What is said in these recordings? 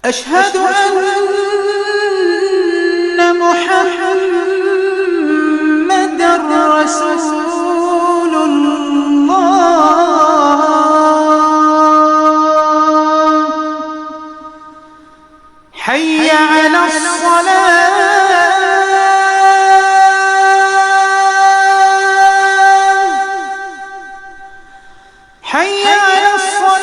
أشهد أن محمد رسول الله. حي على الصلاة. حي على الصلاة.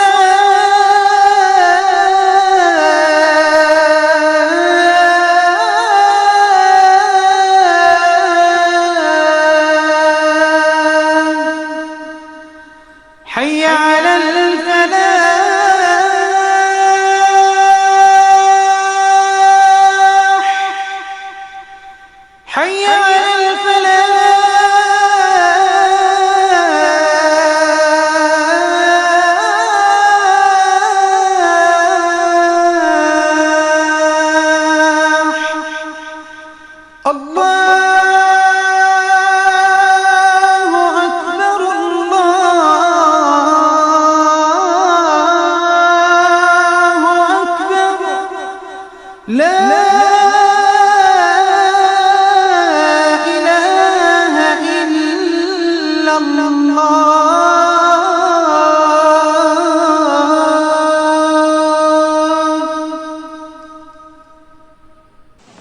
حي على الفلاح. حي على الفلاح.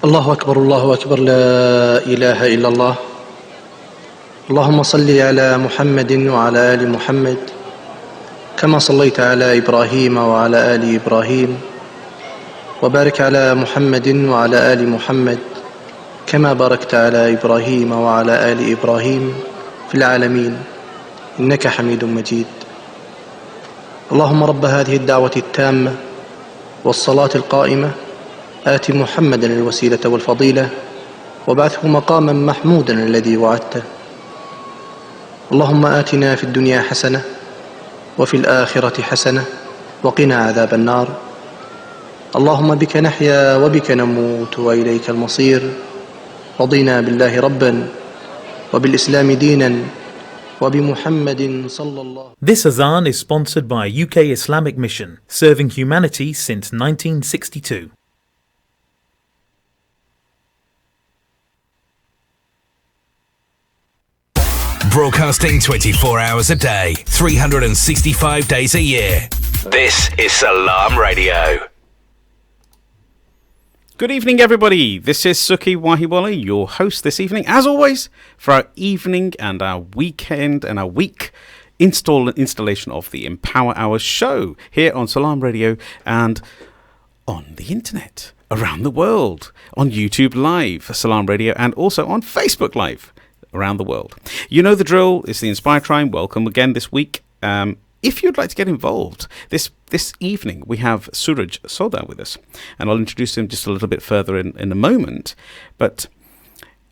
الله أكبر الله أكبر لا إله إلا الله. اللهم صل على محمد وعلى آل محمد كما صليت على إبراهيم وعلى آل إبراهيم، وبارك على محمد وعلى آل محمد كما باركت على إبراهيم وعلى آل إبراهيم في العالمين إنك حميد مجيد. اللهم رب هذه الدعوة التامة والصلاة القائمة آت محمدا الوسيلة والفضيلة وابعثه مقاما محمودا الذي وعدته. اللهم آتنا في الدنيا حسنة وفي الآخرة حسنة وقنا عذاب النار. اللهم بك نحيا وبك نموت وإليك المصير. رضينا بالله ربا وبالإسلام دينا وبمحمد صلى الله. This Azan is sponsored by UK Islamic Mission, serving humanity since 1962. Broadcasting 24 hours a day, 365 days a year. This is Salam Radio. Good evening, everybody. This is Sukhi Wahiwala, your host this evening, as always, for our evening and our weekend and our week installation of the Empower Hour show here on Salam Radio and on the internet around the world, on YouTube Live, Salam Radio, and also on Facebook Live around the world. You know the drill. It's the Inspire Tribe. Welcome again this week. If you'd like to get involved, this evening we have Suraj Sodha with us, and I'll introduce him just a little bit further in a moment. But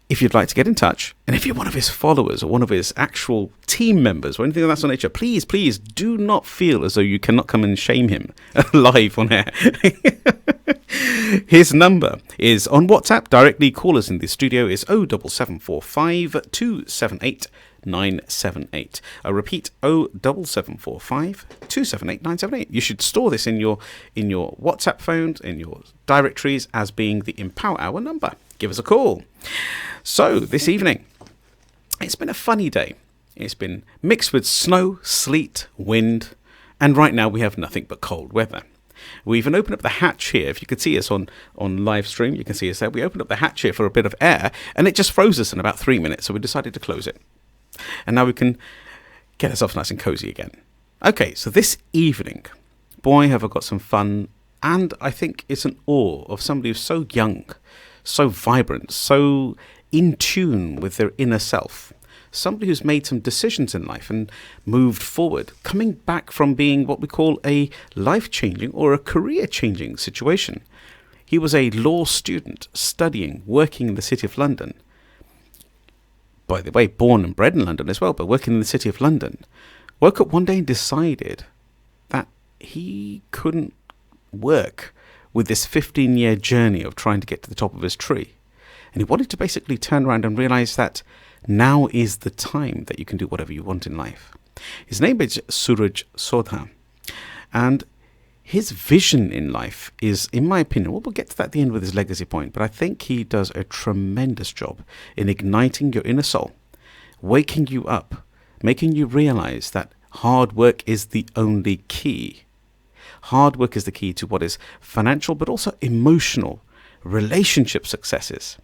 if you'd like to get in touch, and if you're one of his followers or one of his actual team members or anything of that sort of nature, please do not feel as though you cannot come and shame him live on air. His number is on WhatsApp. Directly call us in the studio is 07745 278 978. I repeat, 07745 278 978. You should store this in your WhatsApp phones, in your directories, as being the Empower Hour number. Give us a call. So this evening, it's been a funny day. It's been mixed with snow, sleet, wind, and right now we have nothing but cold weather. We even opened up the hatch here. If you could see us on live stream, you can see us there. We opened up the hatch here for a bit of air, and it just froze us in about 3 minutes, so we decided to close it. And now we can get ourselves nice and cozy again. Okay, so this evening, boy, have I got some fun, and I think it's an awe of somebody who's so young, so vibrant, so in tune with their inner self. Somebody who's made some decisions in life and moved forward, coming back from being what we call a life-changing or a career-changing situation. He was a law student, studying, working in the City of London. By the way, born and bred in London as well, but working in the City of London. Woke up one day and decided that he couldn't work with this 15-year journey of trying to get to the top of his tree. And he wanted to basically turn around and realize that now is the time that you can do whatever you want in life. His name is Suraj Sodha. And his vision in life is, in my opinion, we'll get to that at the end with his legacy point, but I think he does a tremendous job in igniting your inner soul, waking you up, making you realize that hard work is the only key. Hard work is the key to what is financial, but also emotional, relationship successes.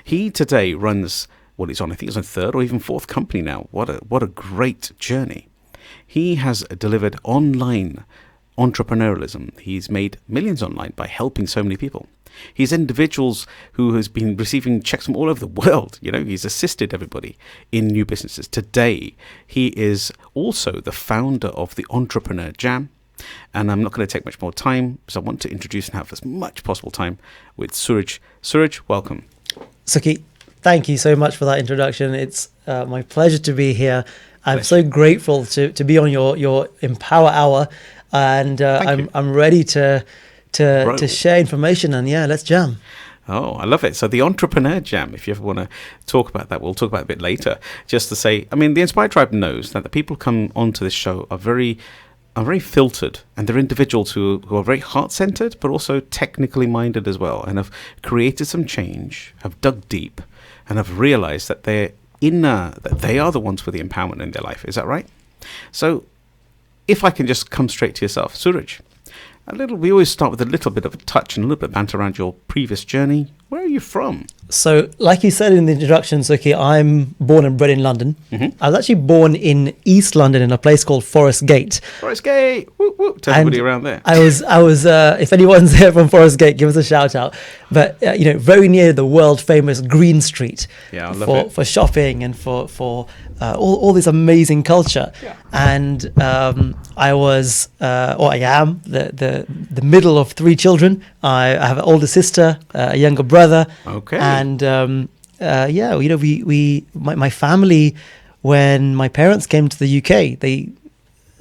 He today runs, well, he's on, I think it's on third or even fourth company now. What a great journey. He has delivered online entrepreneurialism. He's made millions online by helping so many people. He's individuals who has been receiving checks from all over the world. He's assisted everybody in new businesses. Today, he is also the founder of the Entrepreneur Jam. And I'm not going to take much more time, because I want to introduce and have as much possible time with Suraj. Suraj, welcome. Sukhi, thank you so much for that introduction. It's my pleasure to be here. I'm so grateful to be on your Empower Hour, and I'm ready to share information. And let's jam. Oh, I love it. So the Entrepreneur Jam, if you ever want to talk about that, we'll talk about it a bit later. Just to say, the Inspired Tribe knows that the people who come onto this show are very filtered, and they're individuals who are very heart-centered, but also technically minded as well, and have created some change, have dug deep, and have realized that that they are the ones with the empowerment in their life. Is that right? So if I can just come straight to yourself, Suraj, we always start with a little bit of a touch and a little bit of banter around your previous journey. Where are you from? So, like you said in the introduction, Sukhi, I'm born and bred in London. Mm-hmm. I was actually born in East London in a place called Forest Gate. Forest Gate! Woo, woo. To everybody around there. I was. If anyone's there from Forest Gate, give us a shout out. But very near the world famous Green Street. Yeah, I love it. For shopping and for all this amazing culture. Yeah. And I was, or I am, the middle of three children. I have an older sister, a younger brother. Okay. And my family, when my parents came to the UK, they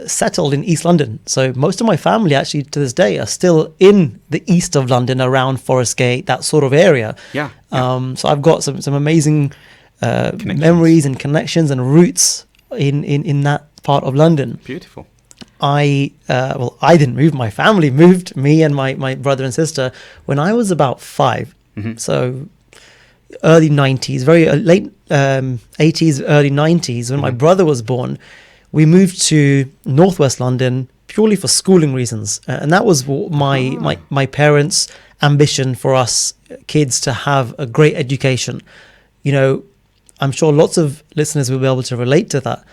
settled in East London. So most of my family actually to this day are still in the east of London, around Forest Gate, that sort of area. Yeah. So I've got some amazing memories and connections and roots in that part of London. Beautiful. I didn't move. My family moved, me and my brother and sister, when I was about 5. Mm-hmm. So early 90s, very late 80s, early 90s, when my brother was born, we moved to northwest London purely for schooling reasons. And that was my parents' ambition for us kids to have a great education. I'm sure lots of listeners will be able to relate to that.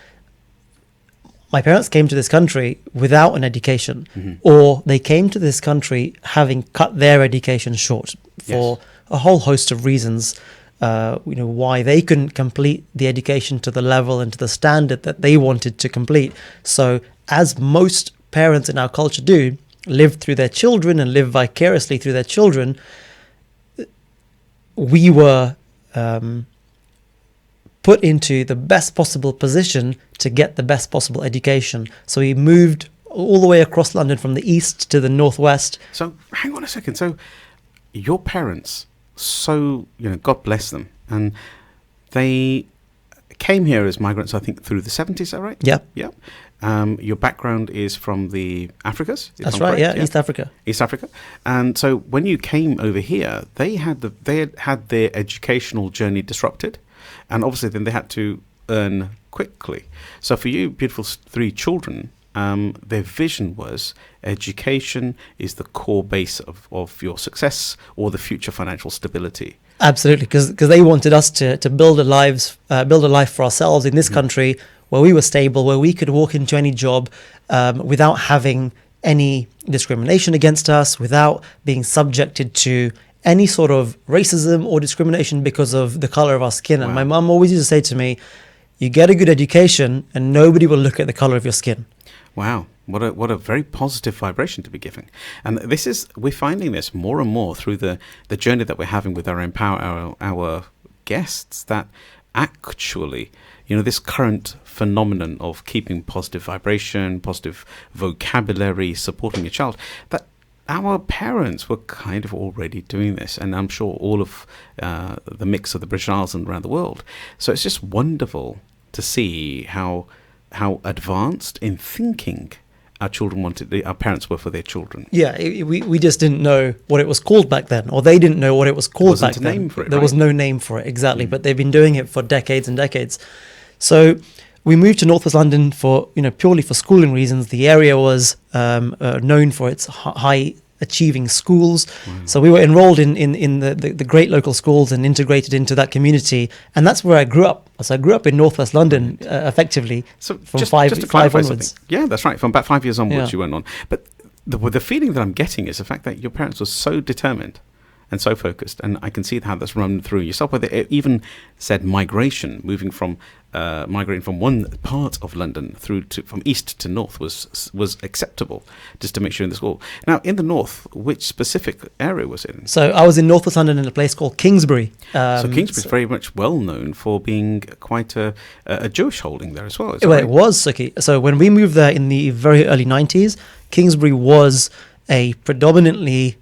My parents came to this country without an education, mm-hmm. or they came to this country having cut their education short for a whole host of reasons, why they couldn't complete the education to the level and to the standard that they wanted to complete. So as most parents in our culture do, live through their children and live vicariously through their children, we were put into the best possible position to get the best possible education. So we moved all the way across London from the east to the northwest. So hang on a second. So your parents, God bless them, and they came here as migrants, I think, through the 70s, is that right? Yeah. Yeah. Your background is from the Africas? That's right, yeah, East Africa. East Africa. And so when you came over here, they had their educational journey disrupted, and obviously then they had to earn quickly. So for you, beautiful three children, their vision was education is the core base of your success or the future financial stability. Absolutely, because they wanted us to build a life for ourselves in this country where we were stable, where we could walk into any job without having any discrimination against us, without being subjected to any sort of racism or discrimination because of the color of our skin. Wow. And my mum always used to say to me, you get a good education and nobody will look at the color of your skin. Wow. What a very positive vibration to be giving. And we're finding this more and more through the journey that we're having with our Empower our guests, that actually, this current phenomenon of keeping positive vibration, positive vocabulary, supporting your child, that our parents were kind of already doing this, and I'm sure all of the mix of the British Isles and around the world. So it's just wonderful to see how advanced in thinking our parents were for their children. Yeah, we just didn't know what it was called back then, or they didn't know what it was called back then. There wasn't a name for it, There was no name for it, exactly. But they've been doing it for decades and decades. So we moved to Northwest London for, purely for schooling reasons. The area was known for its high achieving schools. So we were enrolled in the great local schools and integrated into that community. And that's where I grew up. So I grew up in Northwest London, effectively, So from just five to clarify onwards. something. Yeah, that's right. From about 5 years onwards, Yeah. you went on. But the feeling that I'm getting is the fact that your parents were so determined and so focused, and I can see how that's run through yourself. Where they even said migration, migrating from one part of London from east to north was acceptable, just to make sure in the school. Now, in the north, which specific area was it in? So I was in Northwest London in a place called Kingsbury. So Kingsbury is very much well known for being quite a Jewish holding there as well. Is that Well, right? it was, Sukhi. So when we moved there in the very early 90s, Kingsbury was a predominantly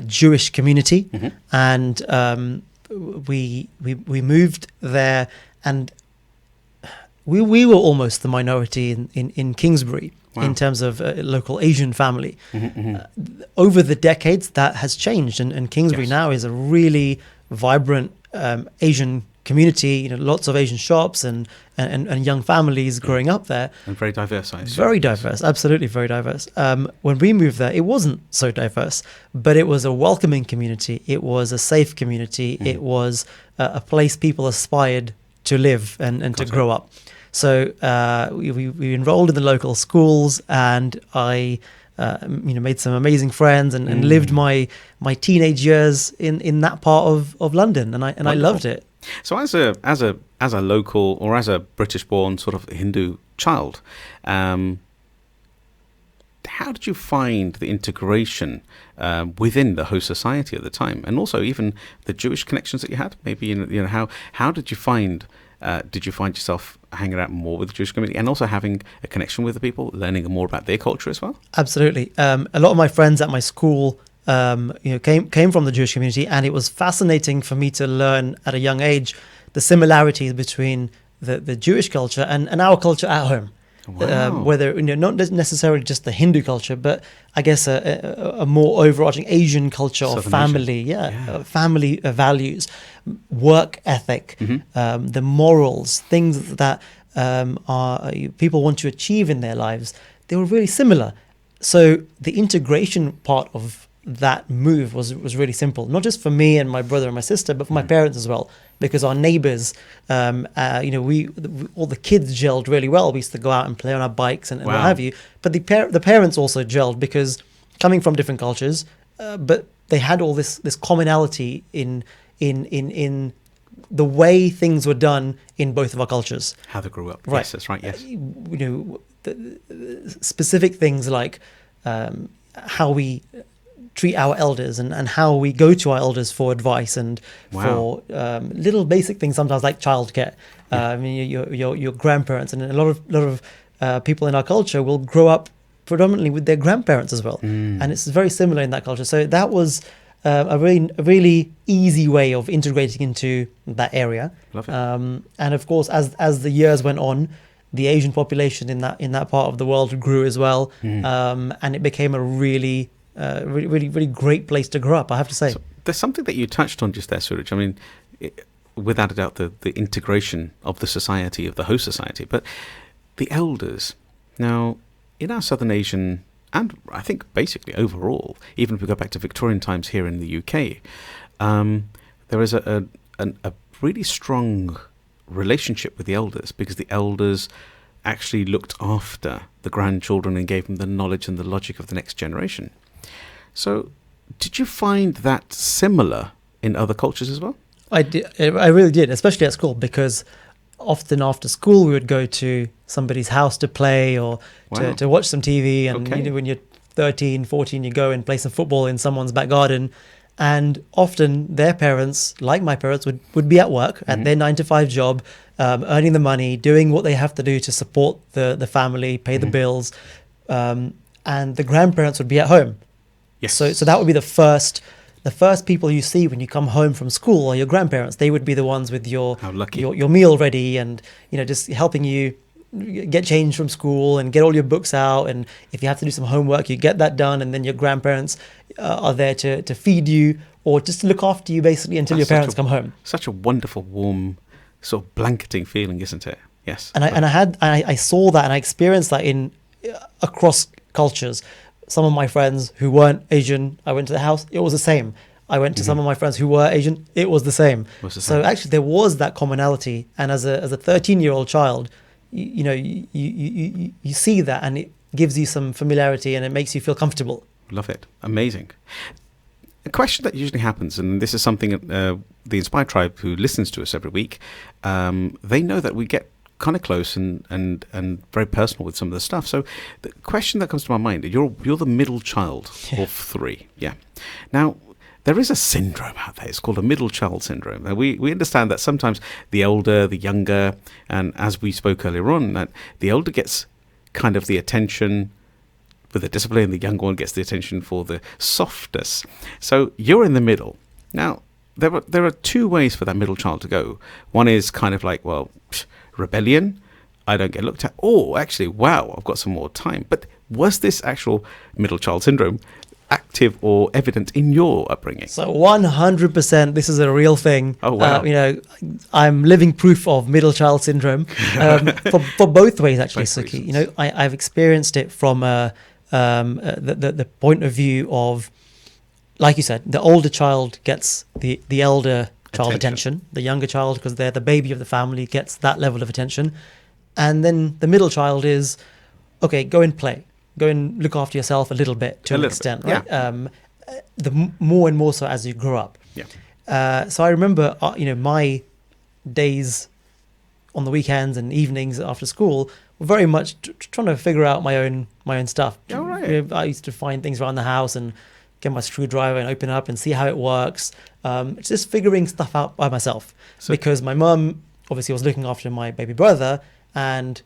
Jewish community, and we moved there, and we were almost the minority in Kingsbury. Wow. In terms of local Asian family. Over the decades, that has changed, and Kingsbury Yes. now is a really vibrant Asian community. Lots of Asian shops and young families growing up there. And very diverse, I assume. Very diverse, absolutely very diverse. When we moved there, it wasn't so diverse, but it was a welcoming community. It was a safe community. It was a place people aspired to live and to grow up. So we enrolled in the local schools, and I made some amazing friends and lived my teenage years in that part of London, and I loved it. So as a local, or as a British-born sort of Hindu child, how did you find the integration within the host society at the time, and also even the Jewish connections that you had? Maybe how did you find? Did you find yourself hanging out more with the Jewish community, and also having a connection with the people, learning more about their culture as well? Absolutely. A lot of my friends at my school, came from the Jewish community, and it was fascinating for me to learn at a young age the similarities between the Jewish culture and our culture at home. Wow. Whether not necessarily just the Hindu culture, but I guess a more overarching Asian culture of Southern family, Asian. family values, work ethic, the morals, things that are people want to achieve in their lives. They were really similar. So the integration part of that move was really simple, not just for me and my brother and my sister, but for my parents as well, because our neighbors, all the kids gelled really well. We used to go out and play on our bikes and what have you. But the parents also gelled, because coming from different cultures, but they had all this commonality in the way things were done in both of our cultures. How they grew up. Right. Yes, that's right. Yes. The specific things like how we treat our elders and how we go to our elders for advice and for little basic things, sometimes like childcare. Your grandparents, and a lot of people in our culture will grow up predominantly with their grandparents as well, and it's very similar in that culture. So that was a really easy way of integrating into that area. Love it. And of course, as the years went on, the Asian population in that part of the world grew as well, and it became a really great place to grow up, I have to say. So there's something that you touched on just there, Suraj. I mean, without a doubt, the integration of the society, of the host society, but the elders. Now, in our Southern Asian, and I think basically overall, even if we go back to Victorian times here in the UK, there is a really strong relationship with the elders, because the elders actually looked after the grandchildren and gave them the knowledge and the logic of the next generation. So, did you find that similar in other cultures as well? I really did, especially at school, because often after school we would go to somebody's house to play or to watch some TV, and when you're 13, 14, you go and play some football in someone's back garden, and often their parents, like my parents, would be at work at their 9-to-5 job, earning the money, doing what they have to do to support the family, pay the bills, and the grandparents would be at home. Yes. So that would be the first people you see when you come home from school are your grandparents. They would be the ones with your meal ready, and just helping you get changed from school and get all your books out, and if you have to do some homework, you get that done, and then your grandparents are there to feed you or just to look after you basically until your parents come home. Such a wonderful, warm, sort of blanketing feeling, isn't it? Yes. And I saw that and I experienced that in across cultures. Some of my friends who weren't Asian, I went to the house, it was the same. I went to some of my friends who were Asian, it was the same. So actually there was that commonality, and as a 13-year-old child, you see that, and it gives you some familiarity and it makes you feel comfortable. Love it. Amazing. A question that usually happens, and this is something the Inspired Tribe, who listens to us every week, they know that we get kind of close and very personal with some of the stuff. So the question that comes to my mind, you're the middle child of three. Yeah. Now, there is a syndrome out there. It's called a middle child syndrome. Now, we understand that sometimes the older, the younger, and as we spoke earlier on, that the older gets kind of the attention for the discipline, the younger one gets the attention for the softness. So you're in the middle. Now, there are two ways for that middle child to go. One is kind of like, well, rebellion, I don't get looked at. Oh, actually, wow, I've got some more time. But was this actual middle child syndrome active or evident in your upbringing? So 100%, this is a real thing. Oh, wow. I'm living proof of middle child syndrome for both ways, actually, Both Sukhi. reasons. I've experienced it from the point of view of, like you said, the older child gets the elder child attention. The younger child, because they're the baby of the family, gets that level of attention. And then the middle child is, okay, go and play. Go and look after yourself a little bit to an extent, right? Yeah. The more and more so as you grow up. Yeah. So I remember, my days on the weekends and evenings after school were very much trying to figure out my own stuff. Oh, right. I used to find things around the house and get my screwdriver and open up and see how it works. Just figuring stuff out by myself, because my mum obviously was looking after my baby brother and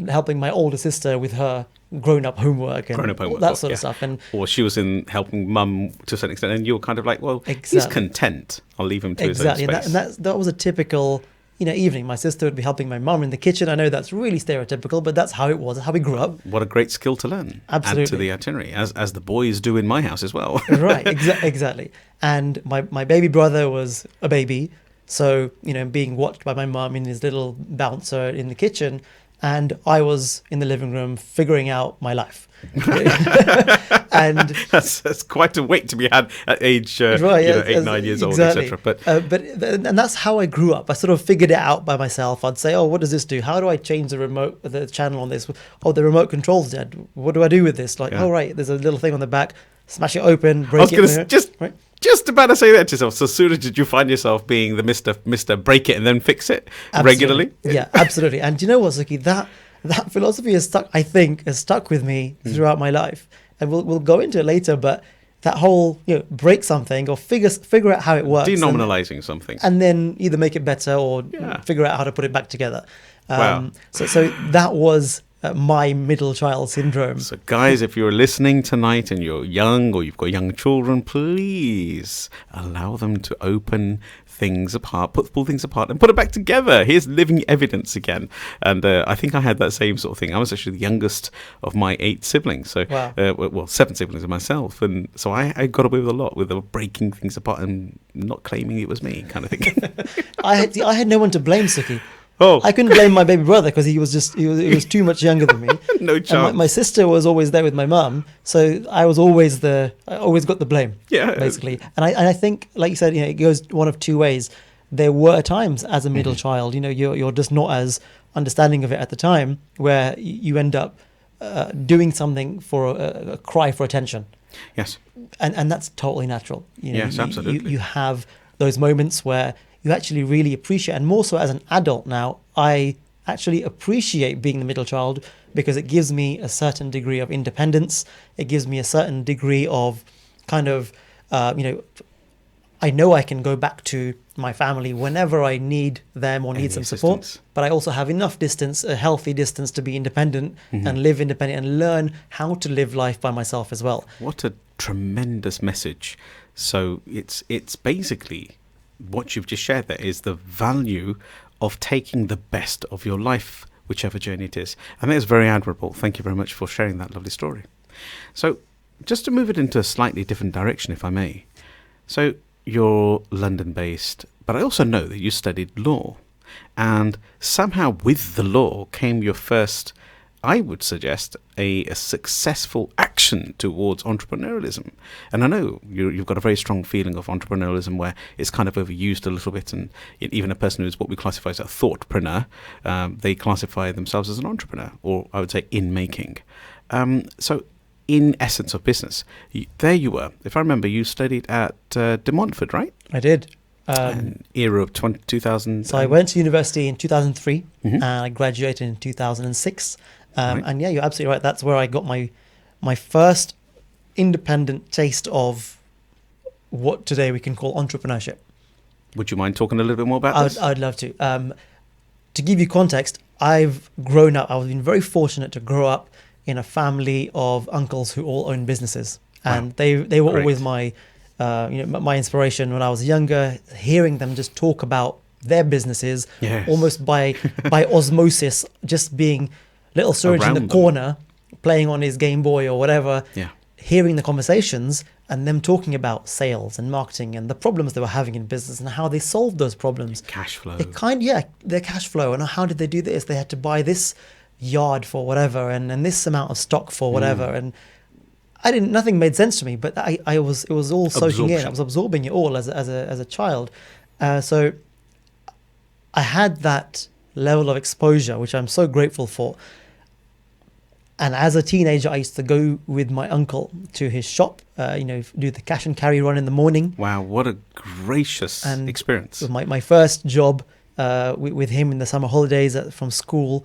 helping my older sister with her grown-up homework and that sort of stuff. Or she was in helping mum to a certain extent, and you were kind of like, well, exactly. He's content. I'll leave him to his own space. And that was a typical evening. My sister would be helping my mum in the kitchen. I know that's really stereotypical, but that's how it was, how we grew up. What a great skill to learn. Absolutely. Add to the itinerary, as the boys do in my house as well. Right, exactly. And my baby brother was a baby, so being watched by my mum in his little bouncer in the kitchen, and I was in the living room figuring out my life. And that's quite a weight to be had at age 8, 9 years old, exactly. etc. But and that's how I grew up. I sort of figured it out by myself. I'd say, oh, what does this do? How do I change the channel on this? Oh, the remote control's dead. What do I do with this? Like, oh, right, there's a little thing on the back. Smash it open, break it. Just about to say that to yourself. So, Suraj, did you find yourself being the Mr. Break it and then fix it regularly? Yeah, absolutely. And do you know what, Sukhi? That philosophy has stuck with me throughout my life. And we'll go into it later, but that whole break something or figure out how it works. Denominalizing something. And then either make it better or figure out how to put it back together. Wow. So that was my middle child syndrome. So guys, if you're listening tonight and you're young or you've got young children, please allow them to open things apart, pull things apart and put it back together. Here's living evidence again. And I think I had that same sort of thing. I was actually the youngest of my 8 siblings. So, wow. 7 siblings of myself. And so I got away with a lot, with the breaking things apart and not claiming it was me kind of thing. I had no one to blame, Sukhi. Oh. I couldn't blame my baby brother because he was too much younger than me. No chance. My sister was always there with my mum, so I always got the blame. Yeah, basically. And I think, like you said, it goes one of two ways. There were times as a middle child, you're just not as understanding of it at the time, where you end up doing something for a cry for attention. Yes. And that's totally natural. Yes, absolutely. You have those moments where you actually really appreciate, and more so as an adult now, I actually appreciate being the middle child because it gives me a certain degree of independence. It gives me a certain degree of kind of, I know I can go back to my family whenever I need them or need some support, but I also have enough distance, a healthy distance, to be independent and live independent and learn how to live life by myself as well. What a tremendous message. So it's basically what you've just shared there is the value of taking the best of your life whichever journey it is. I think it's very admirable. Thank you very much for sharing that lovely story. So just to move it into a slightly different direction, if I may. So you're London-based, but I also know that you studied law. And somehow with the law came your first, I would suggest, a successful action towards entrepreneurialism. And I know you've got a very strong feeling of entrepreneurialism where it's kind of overused a little bit, and even a person who's what we classify as a thoughtpreneur, they classify themselves as an entrepreneur, or I would say in making. So in essence of business, there you were. If I remember, you studied at De Montfort, right? I did. An era of 2000. So I went to university in 2003 Mhm. and I graduated in 2006. Right. And yeah, you're absolutely right. That's where I got my first independent taste of what today we can call entrepreneurship. Would you mind talking a little bit more about this? I'd love to. To give you context, I've grown up, I've been very fortunate to grow up in a family of uncles who all own businesses. And Wow. they were Great. always my my inspiration when I was younger, hearing them just talk about their businesses, Yes. almost by osmosis, just being little Suraj in Around the them. corner, playing on his Game Boy or whatever, Yeah. hearing the conversations and them talking about sales and marketing and the problems they were having in business and how they solved those problems. Cash flow. Their cash flow and how did they do this? They had to buy this yard for whatever and this amount of stock for whatever, and nothing made sense to me, but it was all soaking in. Absorption. I was absorbing it all as a child. So I had that level of exposure, which I'm so grateful for. And as a teenager, I used to go with my uncle to his shop, do the cash and carry run in the morning. Wow, what a gracious And experience. With my first job with him in the summer holidays from school,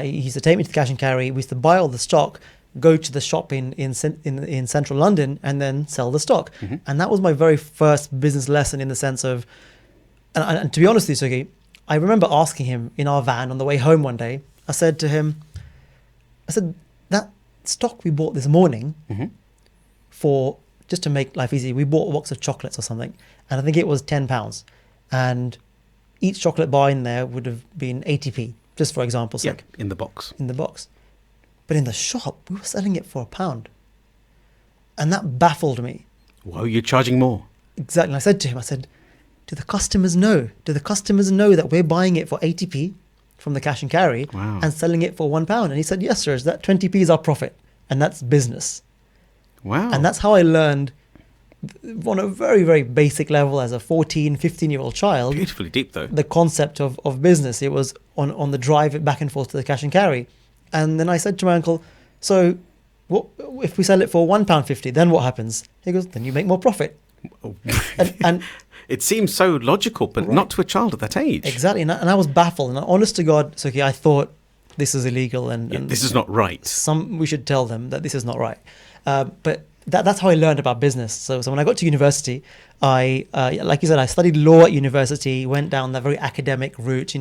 he used to take me to the cash and carry. We used to buy all the stock, go to the shop in central London, and then sell the stock. Mhm. And that was my very first business lesson in the sense of, and to be honest with you, Sukhi, I remember asking him in our van on the way home one day, I said, that stock we bought this morning Mhm. for, just to make life easy, we bought a box of chocolates or something, and I think it was £10. And each chocolate bar in there would have been 80p, just for example's Yeah, sake, in the box. in the box. But in the shop, we were selling it for £1. And that baffled me. Whoa, you're charging more. Exactly. And I said to him, do the customers know? Do the customers know that we're buying it for 80p from the cash and carry Wow. and selling it for £1? And he said, yes, sir, that 20p is our profit. And that's business. Wow. And that's how I learned on a very, very basic level as a 14, 15-year-old child, beautifully deep, though. the concept of business. It was on the drive back and forth to the cash and carry. And then I said to my uncle, so what if we sell it for £1.50, then what happens? He goes, then you make more profit. And It seems so logical, but Right. not to a child at that age. exactly. And I was baffled. And honest to God, Sukhi, I thought this is illegal. And This is not right. we should tell them that this is not right. But that's how I learned about business. So when I got to university, I like you said, I studied law at university, went down that very academic route,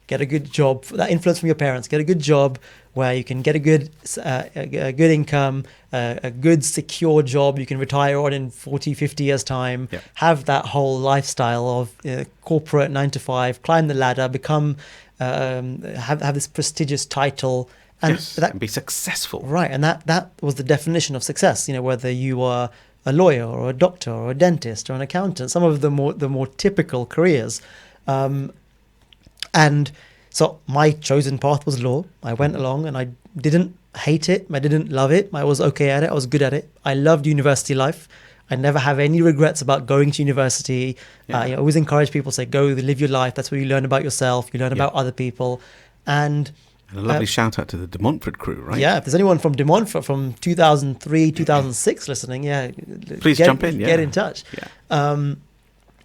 get a good job, that influence from your parents, get a good job where you can get a good income, a good secure job you can retire on in 40, 50 years time, Yeah. have that whole lifestyle of corporate 9 to 5, climb the ladder, become, have this prestigious title. And Yes, that and be successful. Right, and that was the definition of success. Whether you are a lawyer or a doctor or a dentist or an accountant, some of the more typical careers, and so my chosen path was law. I went along, and I didn't hate it. I didn't love it. I was okay at it. I was good at it. I loved university life. I never have any regrets about going to university. Yeah. I always encourage people to say, go live your life. That's where you learn about yourself. You learn Yeah. about other people, and And a lovely shout out to the De Montfort crew, right? yeah, if there's anyone from De Montfort from 2003, 2006 listening, Please jump in, Get yeah. in touch. Yeah.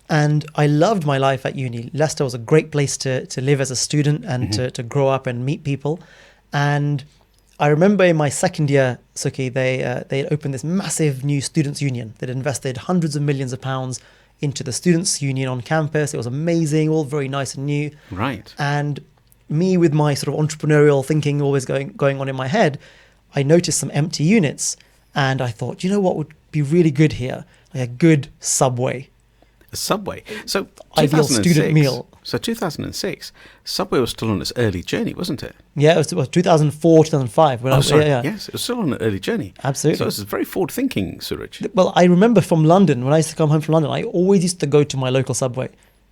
And I loved my life at uni. Leicester was a great place to live as a student and to grow up and meet people. And I remember in my second year, Sukhi, they opened this massive new students' union. They'd invested hundreds of millions of pounds into the students' union on campus. It was amazing, all very nice and new. Right. And me, with my sort of entrepreneurial thinking always going on in my head, I noticed some empty units, and I thought, you know what would be really good here? Like a good Subway. A Subway. So Ideal 2006, student meal. So 2006, Subway was still on its early journey, wasn't it? Yeah, it was 2004, 2005. When Yes, it was still on an early journey. Absolutely. So this is very forward-thinking, Suraj. Well, I remember from London, when I used to come home from London, I always used to go to my local Subway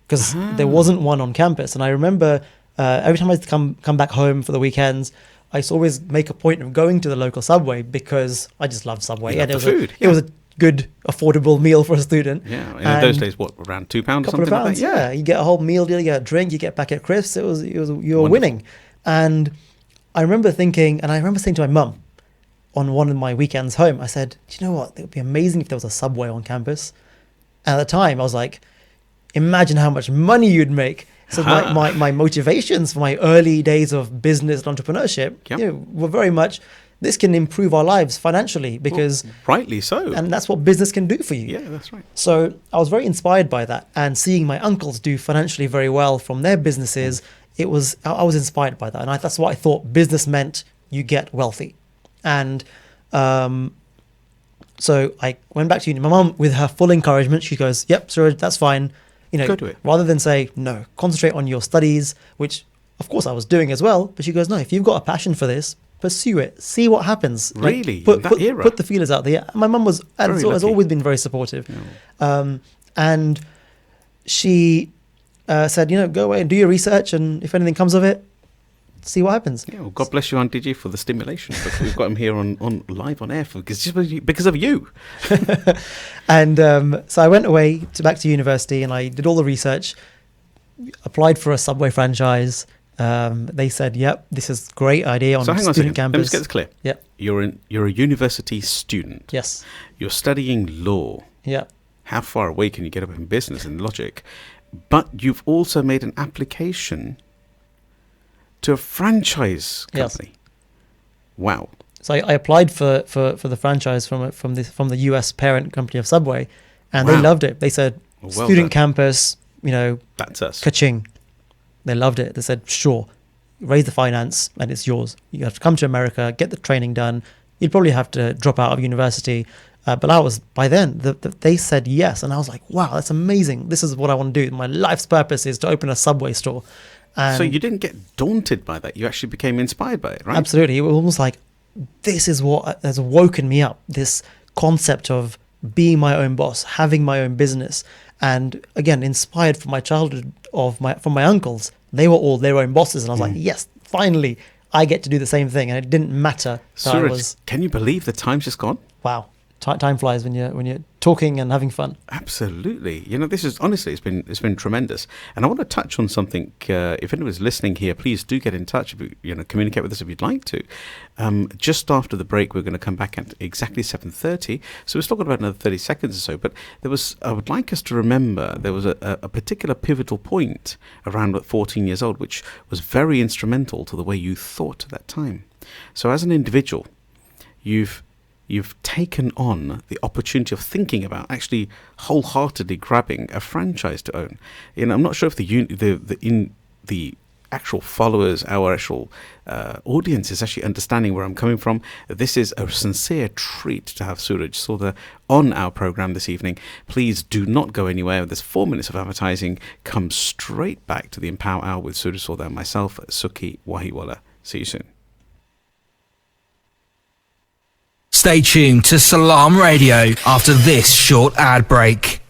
because there wasn't one on campus. And I remember every time I used to come back home for the weekends, I used to always make a point of going to the local Subway because I just loved Subway. You love the food, It was a good, affordable meal for a student. Yeah, in those days, what, around £2 or something couple of pounds, like that? yeah. You get a whole meal deal, you get a drink, you get a packet of crisps. You were winning. And I remember thinking, and I remember saying to my mum on one of my weekends home, I said, do you know what? It would be amazing if there was a Subway on campus. And at the time, I was like, imagine how much money you'd make. So my motivations for my early days of business and entrepreneurship were very much, this can improve our lives financially because... Well, rightly so. And that's what business can do for you. Yeah, that's right. So I was very inspired by that, and seeing my uncles do financially very well from their businesses, I was inspired by that. And that's what I thought business meant, you get wealthy. And so I went back to uni. My mum, with her full encouragement, she goes, yep, Suraj, that's fine. Go to it. Rather than say, no, concentrate on your studies, which of course I was doing as well. But she goes, no, if you've got a passion for this, pursue it. See what happens. Really? Put era? Put the feelers out there. My mum has always been very supportive. Yeah. And she said, go away and do your research. And if anything comes of it, see what happens. Yeah, well, God bless you, Aunt Digi, for the stimulation. But we've got him here on live on air because of you. And so I went away back to university and I did all the research, applied for a Subway franchise. They said, yep, this is a great idea on student campus. Let me just get this clear. Yep. You're a university student. Yes. You're studying law. Yeah. How far away can you get up in business and logic? But you've also made an application to a franchise company. Yes. Wow. So I applied for the franchise from the US parent company of Subway, and they loved it. They said, student campus, that's us. Ka-ching. They loved it. They said, sure, raise the finance and it's yours. You have to come to America, get the training done. You'd probably have to drop out of university. But by then, they said yes. And I was like, wow, that's amazing. This is what I want to do. My life's purpose is to open a Subway store. So you didn't get daunted by that. You actually became inspired by it, right? Absolutely. It was almost like, this is what has woken me up. This concept of being my own boss, having my own business. And again, inspired from my childhood from my uncles. They were all their own bosses. And I was like, yes, finally, I get to do the same thing. And it didn't matter. Suraj, can you believe the time's just gone? Wow. Time flies when you're talking and having fun. Absolutely. This is honestly, it's been tremendous. And I want to touch on something. If anyone's listening here, please do get in touch. Communicate with us if you'd like to. Just after the break, we're going to come back at exactly 7:30. So we're still got about another 30 seconds or so. But I would like us to remember there was a particular pivotal point around 14 years old, which was very instrumental to the way you thought at that time. So as an individual, you've taken on the opportunity of thinking about actually wholeheartedly grabbing a franchise to own. I'm not sure if the actual followers, our actual audience is actually understanding where I'm coming from. This is a sincere treat to have Suraj Sodha on our program this evening. Please do not go anywhere. There's 4 minutes of advertising. Come straight back to the Empower Hour with Suraj Sodha and myself, Sukhi Wahiwala. See you soon. Stay tuned to Salam Radio after this short ad break.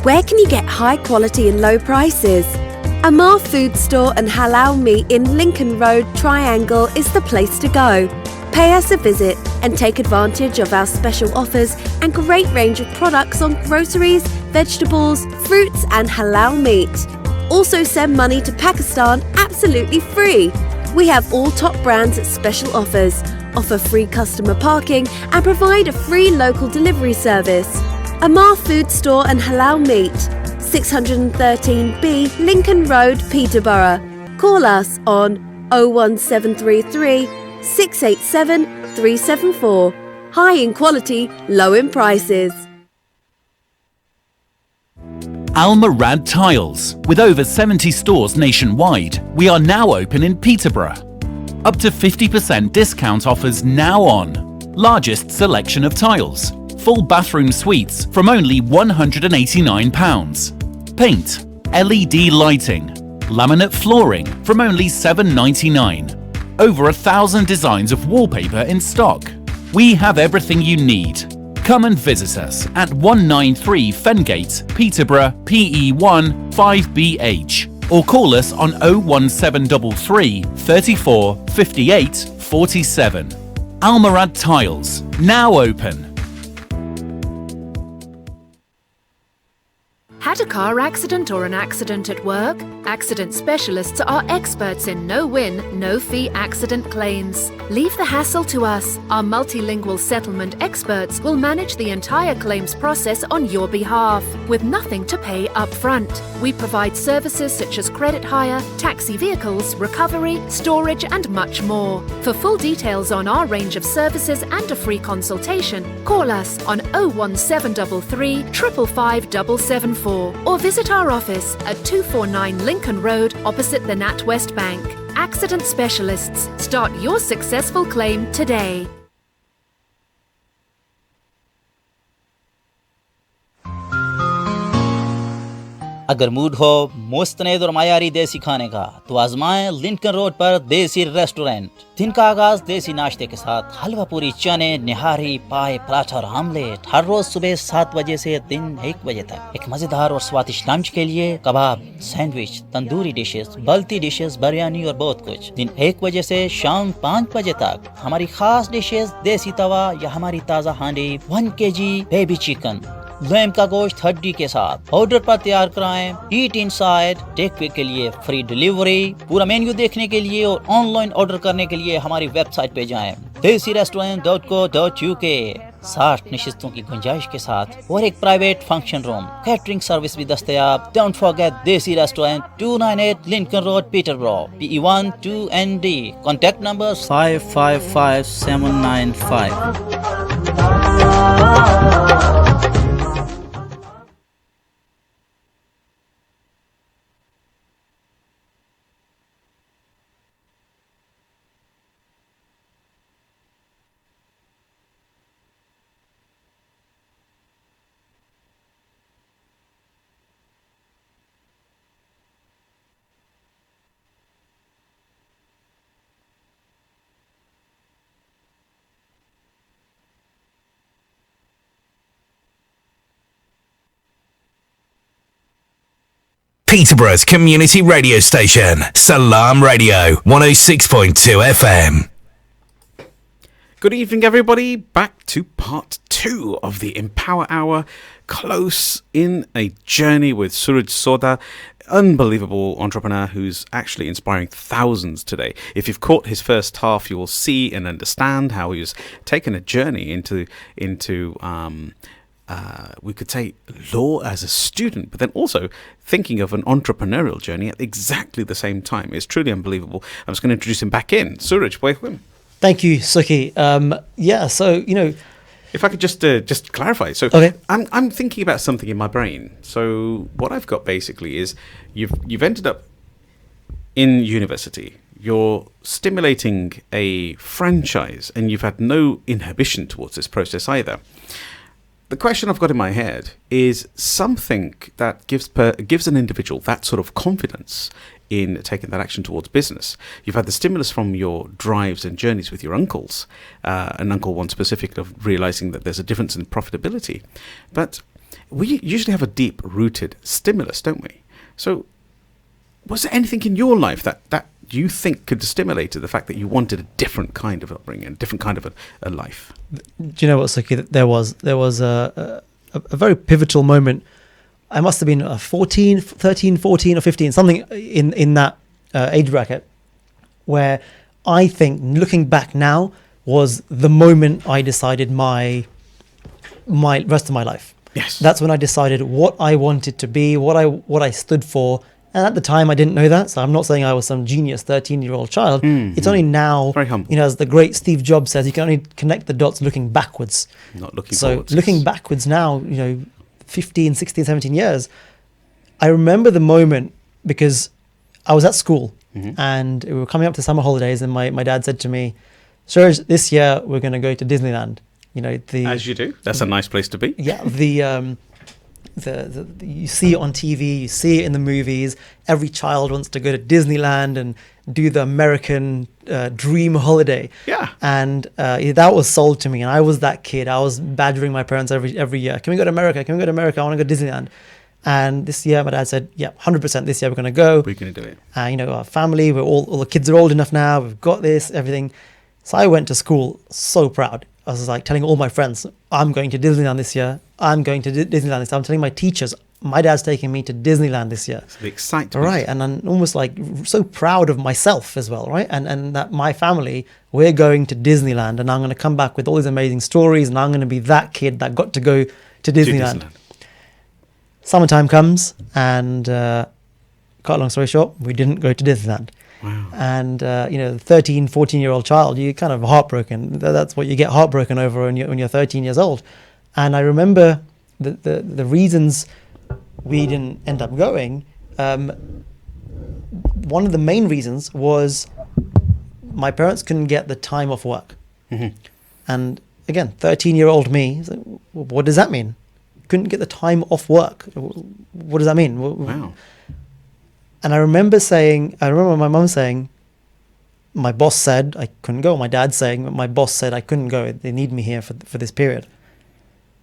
Where can you get high quality and low prices? Amar Food Store and Halal Meat in Lincoln Road, Triangle is the place to go. Pay us a visit and take advantage of our special offers and great range of products on groceries, vegetables, fruits and halal meat. Also send money to Pakistan absolutely free. We have all top brands at special offers, offer free customer parking and provide a free local delivery service. Amar Food Store and Halal Meat, 613B Lincoln Road, Peterborough. Call us on 01733 687 374. High in quality, low in prices. Al Murad Tiles. With over 70 stores nationwide, we are now open in Peterborough. Up to 50% discount offers now on. Largest selection of tiles. full bathroom suites from only £189. Paint, LED lighting, laminate flooring from only £7.99. Over 1,000 designs of wallpaper in stock. We have everything you need. Come and visit us at 193 Fengate, Peterborough, PE1 5BH, or call us on 01733 34 58 47. Almarad Tiles, now open. Had a car accident or an accident at work? Accident specialists are experts in no-win, no-fee accident claims. Leave the hassle to us. Our multilingual settlement experts will manage the entire claims process on your behalf, with nothing to pay up front. We provide services such as credit hire, taxi vehicles, recovery, storage and much more. For full details on our range of services and a free consultation, call us on 01733 555 774 or visit our office at 249 Lincoln Road opposite the NatWest Bank. Accident Specialists. Start your successful claim today. अगर mood हो मुस्तनद और मायारी देसी खाने का तो आजमाएं Lincoln road पर देसी restaurant. दिन का आगाज देसी नाश्ते के साथ हलवा पूरी, चने, निहारी, पाए, पराठा और आमलेट। हर रोज सुबह 7 बजे से दिन 1 बजे तक। एक मजेदार और स्वादिष्ट लंच के लिए kebab, sandwich, tandoori dishes, balti dishes, biryani और बहुत कुछ। दिन 1 बजे से शाम 5 बजे तक। हमारी खास डिशेस देसी तवा या हमारी ताज़ा हांडी, 1 kg बेबी चिकन, लैम का गोश्त हड्डी के साथ। ऑर्डर पर तैयार कराएं। ईट इनसाइड, टेक वे के लिए फ्री डिलीवरी। पूरा मेन्यू देखने के लिए और ऑनलाइन ऑर्डर करने के लिए हमारी वेबसाइट पे जाएं desirestaurant.co.uk। 60 नशिस्तों की गुंजाइश के साथ और एक private function room. Catering service भी दस्तयाब। डोंट फॉरगेट देसी restaurant, 298 Lincoln road, पीटरब्रो, PE1 2ND। Contact number 555795। Peterborough's community radio station, Salam Radio, 106.2 FM. Good evening, everybody. Back to part 2 of the Empower Hour. Close in a journey with Suraj Sodha, unbelievable entrepreneur who's actually inspiring thousands today. If you've caught his first half, you will see and understand how he's taken a journey into we could say law as a student, but then also thinking of an entrepreneurial journey at exactly the same time. It's truly unbelievable. I'm just going to introduce him back in. Suraj, welcome. Thank you, Sukhi. So, if I could just clarify. So okay. I'm thinking about something in my brain. So what I've got basically is you've ended up in university. You're stimulating a franchise and you've had no inhibition towards this process either. The question I've got in my head is something that gives an individual that sort of confidence in taking that action towards business. You've had the stimulus from your drives and journeys with your uncles, and Uncle One specifically, of realizing that there's a difference in profitability. But we usually have a deep-rooted stimulus, don't we? So was there anything in your life that you think could stimulate the fact that you wanted a different kind of upbringing, a different kind of a life? Do you know what, Sukhi? There was a very pivotal moment. I must have been 13, 14 or 15, something in that age bracket, where I think, looking back now, was the moment I decided my rest of my life. Yes. That's when I decided what I wanted to be, what I stood for. And at the time, I didn't know that. So I'm not saying I was some genius 13-year-old child. Mm-hmm. It's only now, very humble. As the great Steve Jobs says, you can only connect the dots looking backwards. Not looking forwards. So looking backwards now, 15, 16, 17 years, I remember the moment because I was at school and we were coming up to summer holidays and my dad said to me, Suraj, this year we're going to go to Disneyland. As you do. That's a nice place to be. Yeah, the you see it on TV, you see it in the movies. Every child wants to go to Disneyland and do the American dream holiday. Yeah. And that was sold to me, and I was that kid. I was badgering my parents every year. Can we go to America? Can we go to America? I want to go to Disneyland. And this year, my dad said, "Yeah, 100%. This year we're going to go. We're going to do it." Our family, all the kids are old enough now. We've got this, everything. So I went to school so proud. I was like telling all my friends, I'm going to Disneyland this year. I'm going to Disneyland this year. I'm telling my teachers, my dad's taking me to Disneyland this year. It's the excitement. Right. And I'm almost like so proud of myself as well, right? And that my family, we're going to Disneyland, and I'm going to come back with all these amazing stories, and I'm going to be that kid that got to go to Disneyland. Summertime comes, and cut a long story short, we didn't go to Disneyland. Wow. And, the 13, 14-year-old child, you're kind of heartbroken. That's what you get heartbroken over when you're 13 years old. And I remember the reasons we didn't end up going. One of the main reasons was my parents couldn't get the time off work. Mm-hmm. And again, 13-year-old me, what does that mean? Couldn't get the time off work. What does that mean? Wow. And I remember my mum saying, my boss said I couldn't go. My dad saying, my boss said I couldn't go. They need me here for this period.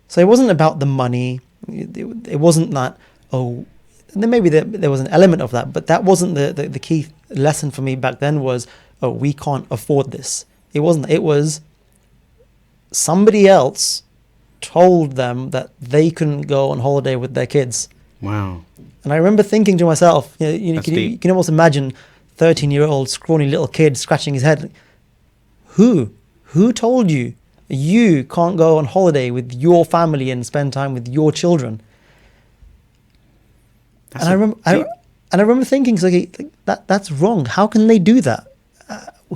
So it wasn't about the money. It wasn't that, and then maybe there was an element of that, but that wasn't the key lesson for me back then was, we can't afford this. It wasn't. It was somebody else told them that they couldn't go on holiday with their kids. Wow. And I remember thinking to myself, you can almost imagine 13-year-old scrawny little kid scratching his head. Who told you can't go on holiday with your family and spend time with your children? I remember thinking, that's wrong. How can they do that?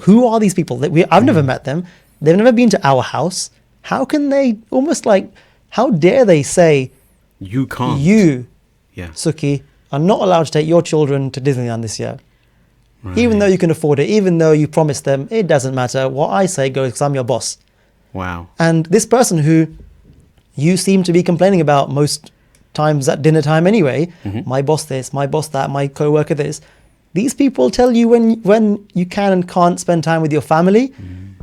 Who are these people? I've never met them. They've never been to our house. How can they how dare they say, you can't. Yeah. Sukhi, are not allowed to take your children to Disneyland this year. Right. Even though you can afford it, even though you promised them, it doesn't matter. What I say goes because I'm your boss. Wow. And this person who you seem to be complaining about most times at dinner time anyway, my boss this, my boss that, my co-worker this, these people tell you when you can and can't spend time with your family.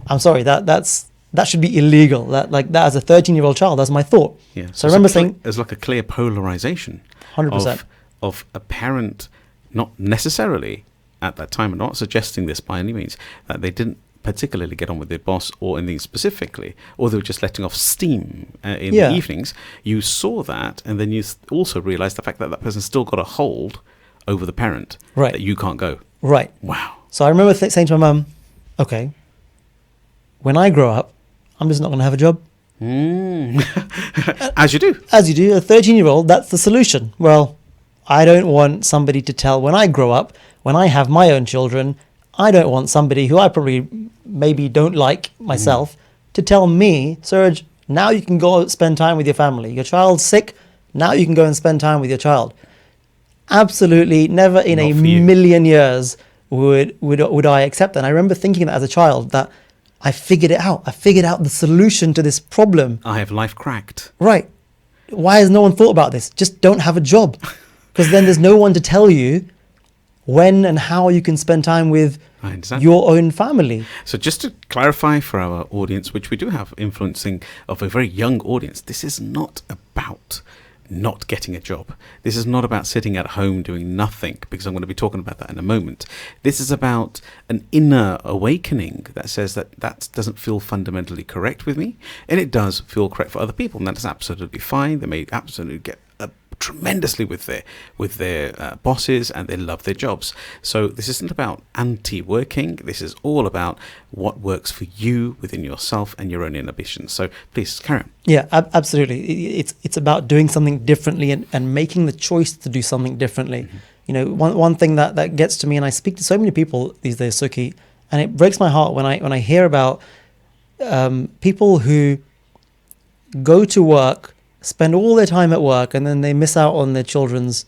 I'm sorry, that should be illegal. That as a 13-year-old child, that's my thought. Yeah. So I remember saying, there's like a clear polarization 100%. of a parent, not necessarily at that time, and not suggesting this by any means, that they didn't particularly get on with their boss or anything specifically, or they were just letting off steam in the evenings. You saw that, and then you also realized the fact that person still got a hold over the parent, right, that you can't go. Right. Wow. So I remember saying to my mum, okay, when I grow up, I'm just not going to have a job. As you do. As you do. A 13-year-old, that's the solution. Well, I don't want somebody to tell when I grow up, when I have my own children, I don't want somebody who I probably maybe don't like myself to tell me, Suraj, now you can go spend time with your family. Your child's sick, now you can go and spend time with your child. Absolutely never in a million years would I accept that. And I remember thinking that as a child, that I figured it out. I figured out the solution to this problem. I have life cracked. Right. Why has no one thought about this? Just don't have a job. Because then there's no one to tell you when and how you can spend time with your own family. So just to clarify for our audience, which we do have influencing of a very young audience, this is not about not getting a job. This is not about sitting at home doing nothing, because I'm going to be talking about that in a moment. This is about an inner awakening that says that doesn't feel fundamentally correct with me, and it does feel correct for other people, and that is absolutely fine. They may absolutely get tremendously with their bosses, and they love their jobs. So this isn't about anti-working. This is all about what works for you within yourself and your own inhibitions. So please carry on. Yeah, absolutely. It's about doing something differently and making the choice to do something differently. You know, one thing that gets to me, and I speak to so many people these days, Sukhi, and it breaks my heart when I hear about people who go to work, spend all their time at work, and then they miss out on their children's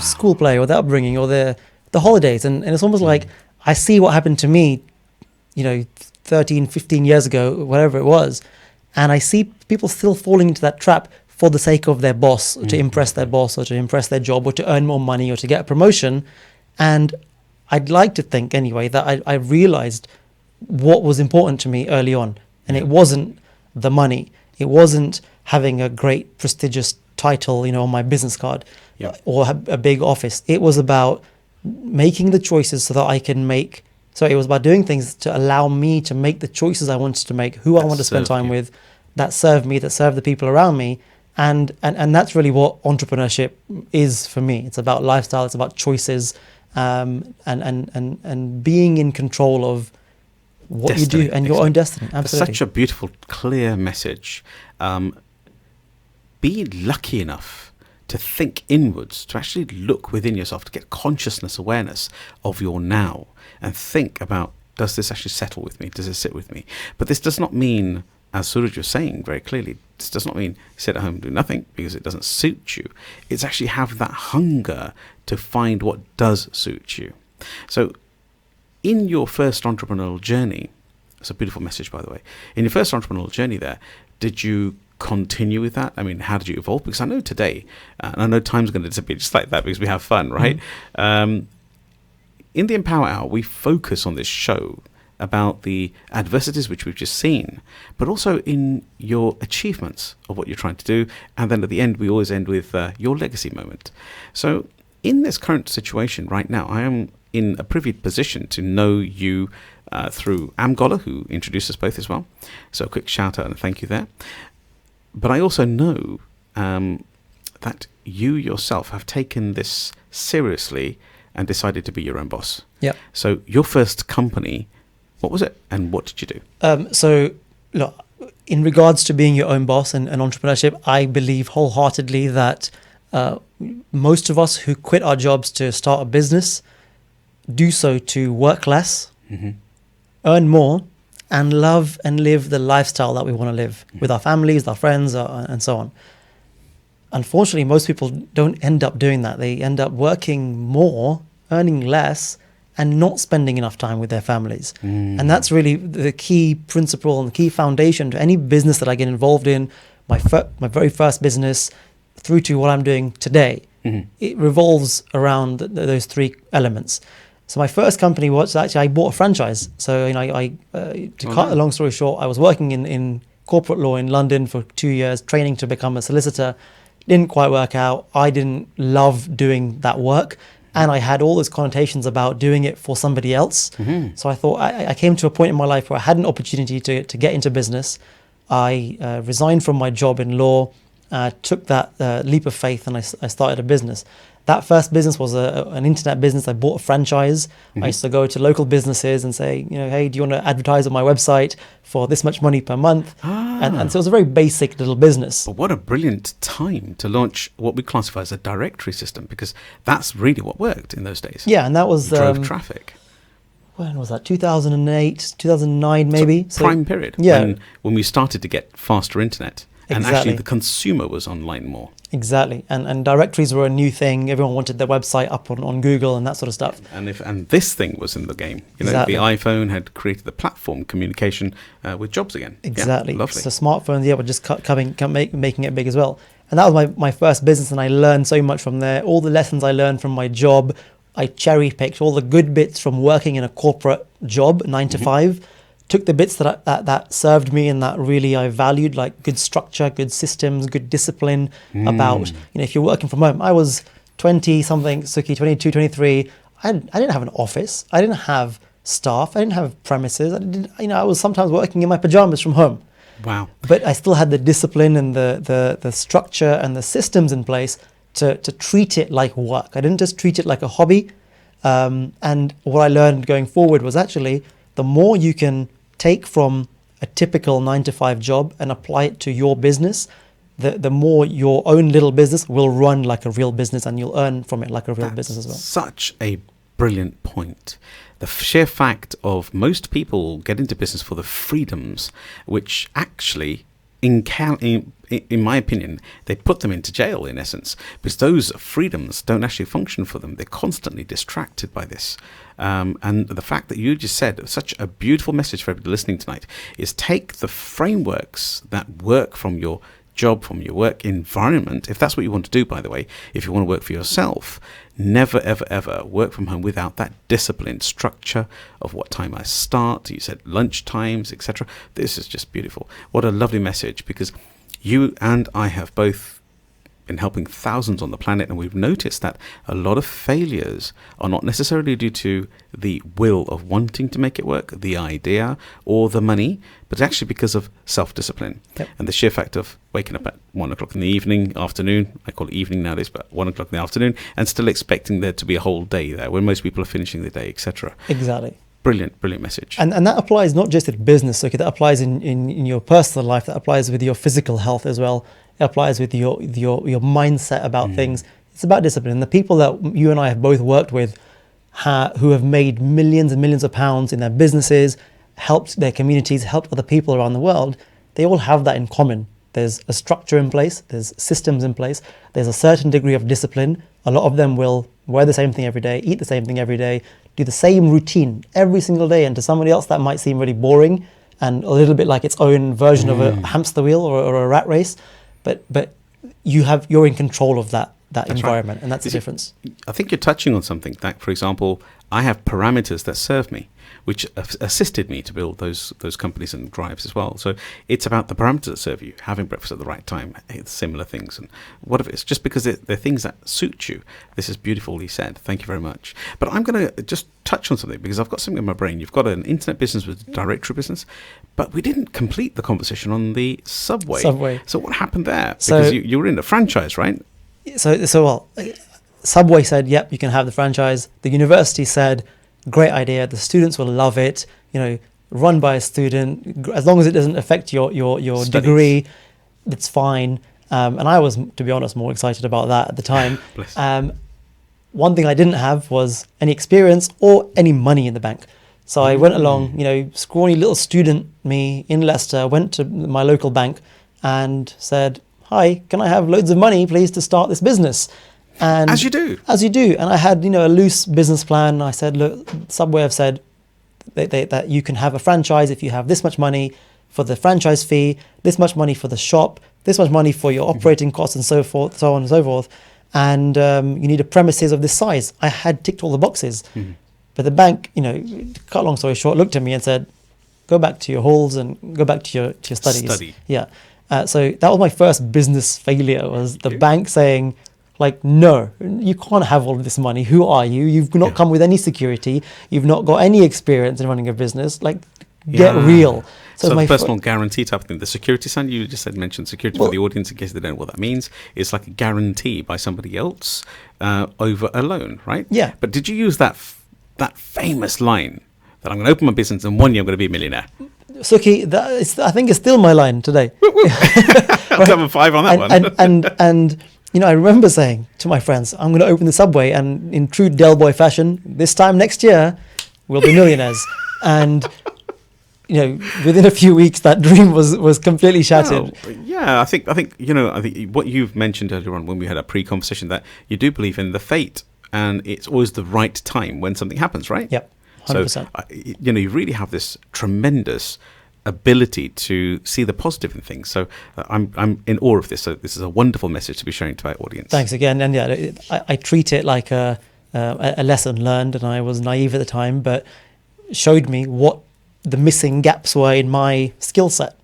school play or their upbringing or the holidays. And it's almost like I see what happened to me, 13, 15 years ago, whatever it was. And I see people still falling into that trap for the sake of their boss, to impress their boss, or to impress their job, or to earn more money, or to get a promotion. And I'd like to think anyway that I realized what was important to me early on. And it wasn't the money. It wasn't having a great prestigious title, on my business card, or a big office. It was about making the choices so that I can make. So it was about doing things to allow me to make the choices I wanted to make, who I want to spend time with, that serve me, that serve the people around me. And that's really what entrepreneurship is for me. It's about lifestyle. It's about choices, and being in control of what destiny, you do and your own destiny. Absolutely. Such a beautiful, clear message. Be lucky enough to think inwards, to actually look within yourself, to get consciousness, awareness of your now, and think about, does this actually settle with me? Does it sit with me? But this does not mean, as Suraj was saying very clearly, this does not mean sit at home and do nothing because it doesn't suit you. It's actually have that hunger to find what does suit you. So in your first entrepreneurial journey, it's a beautiful message, by the way. In your first entrepreneurial journey there, did you continue with that? I mean, how did you evolve? Because I know today, and I know time's going to disappear just like that because we have fun, right? In the Empower Hour, we focus on this show about the adversities which we've just seen, but also in your achievements of what you're trying to do. And then at the end, we always end with your legacy moment. So in this current situation right now, I am in a privileged position to know you through Amgola, who introduced us both as well. So a quick shout out and thank you there. But I also know that you yourself have taken this seriously and decided to be your own boss. Yeah. So your first company, what was it and what did you do? So, look, in regards to being your own boss and entrepreneurship, I believe wholeheartedly that most of us who quit our jobs to start a business do so to work less, earn more, and love and live the lifestyle that we want to live with our families, our friends, and so on. Unfortunately, most people don't end up doing that. They end up working more, earning less, and not spending enough time with their families. And that's really the key principle and the key foundation to any business that I get involved in, my very first business, through to what I'm doing today. It revolves around those three elements. So my first company was actually, I bought a franchise. So, to cut a long story short, I was working in corporate law in London for 2 years, training to become a solicitor. Didn't quite work out. I didn't love doing that work. And I had all those connotations about doing it for somebody else. So I thought I came to a point in my life where I had an opportunity to get into business. I resigned from my job in law, took that leap of faith, and I started a business. That first business was an internet business. I bought a franchise. I used to go to local businesses and say, hey, do you want to advertise on my website for this much money per month? And so it was a very basic little business. But what a brilliant time to launch what we classify as a directory system, because that's really what worked in those days. Yeah, and that was... drove traffic. When was that? 2008, 2009 maybe? So prime period. Yeah. When we started to get faster internet. And Exactly. actually the consumer was online more. Exactly. And directories were a new thing. Everyone wanted their website up on Google and that sort of stuff. And this thing was in the game. Exactly. The iPhone had created the platform communication with jobs again. Exactly. Yeah, lovely. So smartphones, were just making it big as well. And that was my first business, and I learned so much from there. All the lessons I learned from my job, I cherry-picked all the good bits from working in a corporate job, 9 to 5, took the bits that served me and that really I valued, like good structure, good systems, good discipline, about, if you're working from home. I was 20-something, Sukhi, 22, 23. I didn't have an office. I didn't have staff. I didn't have premises. I was sometimes working in my pajamas from home. Wow. But I still had the discipline and the structure and the systems in place to treat it like work. I didn't just treat it like a hobby. And what I learned going forward was actually the more you can take from a typical 9 to 5 job and apply it to your business, the more your own little business will run like a real business, and you'll earn from it like a real business as well. Such a brilliant point. The sheer fact of most people get into business for the freedoms, which actually in my opinion, they put them into jail, in essence, because those freedoms don't actually function for them. They're constantly distracted by this. And the fact that you just said, such a beautiful message for everybody listening tonight, is take the frameworks that work from your job, from your work environment, if that's what you want to do, by the way. If you want to work for yourself, never, ever, ever work from home without that disciplined structure of what time I start. You said lunch times, etc. This is just beautiful. What a lovely message, because you and I have both been helping thousands on the planet, and we've noticed that a lot of failures are not necessarily due to the will of wanting to make it work, the idea, or the money, but actually because of self-discipline. Yep. And the sheer fact of waking up at 1 o'clock in the afternoon, I call it evening nowadays, but 1 o'clock in the afternoon, and still expecting there to be a whole day there when most people are finishing the day, etc. Exactly. Brilliant message. And that applies not just in business, okay, that applies in your personal life, that applies with your physical health as well. It applies with your mindset about things. It's about discipline. And the people that you and I have both worked with who have made millions and millions of pounds in their businesses, helped their communities, helped other people around the world, they all have that in common. There's a structure in place, there's systems in place, there's a certain degree of discipline. A lot of them will wear the same thing every day, eat the same thing every day, do the same routine every single day. And to somebody else that might seem really boring and a little bit like its own version of a hamster wheel or a rat race. But you're in control of that environment, right. And that's the difference. I think you're touching on something that, for example, I have parameters that serve me, which assisted me to build those companies and drives as well. So it's about the parameters that serve you, having breakfast at the right time, similar things, and whatever it's just because they're things that suit you. This is beautifully said. Thank you very much. But I'm going to just touch on something because I've got something in my brain. You've got an internet business with a directory business, but we didn't complete the conversation on the Subway. So what happened there? Because you were in a franchise, right? So Subway said, yep, you can have the franchise. The university said, great idea. The students will love it. Run by a student, as long as it doesn't affect your degree, it's fine. And I was, to be honest, more excited about that at the time. One thing I didn't have was any experience or any money in the bank. So I went along, scrawny little student me in Leicester, went to my local bank and said, hi, can I have loads of money, please, to start this business? And As you do. And I had, a loose business plan. I said, look, Subway have said that you can have a franchise if you have this much money for the franchise fee, this much money for the shop, this much money for your operating costs and so forth, so on and so forth. And you need a premises of this size. I had ticked all the boxes. But the bank, cut a long story short, looked at me and said, go back to your halls and go back to your studies. Yeah. So that was my first business failure, was the bank saying, no, you can't have all of this money. Who are you? You've not come with any security. You've not got any experience in running a business. Get real. So the personal guarantee type of thing. The security sign, you just mentioned security for the audience in case they don't know what that means. It's like a guarantee by somebody else over a loan, right? Yeah. But did you use that famous line that I'm going to open my business and 1 year I'm going to be a millionaire? Sukhi, I think it's still my line today. I'll have a 5 on that one. And I remember saying to my friends, I'm going to open the Subway, and in true Del Boy fashion, this time next year, we'll be millionaires. And within a few weeks, that dream was completely shattered. Yeah, I think what you've mentioned earlier on when we had a pre-conversation, that you do believe in the fate, and it's always the right time when something happens, right? Yep, 100%. So you really have this tremendous ability to see the positive in things. So I'm in awe of this. So this is a wonderful message to be sharing to our audience. Thanks again. And I treat it like a lesson learned, and I was naive at the time, but showed me what the missing gaps were in my skill set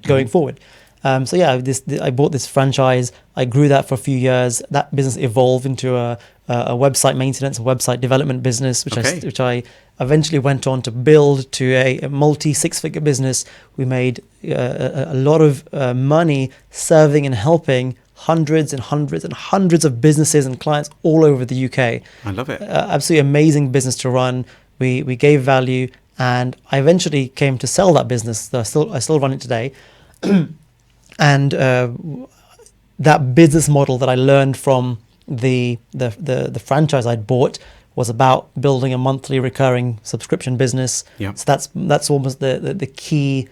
going forward. I bought this franchise. I grew that for a few years. That business evolved into a website maintenance, a website development business, which I eventually went on to build to a multi 6-figure business. We made a lot of money serving and helping hundreds and hundreds and hundreds of businesses and clients all over the UK. I love it. Absolutely amazing business to run. We gave value, and I eventually came to sell that business. I still run it today. And that business model that I learned from the franchise I'd bought was about building a monthly recurring subscription business. Yeah. So that's almost the key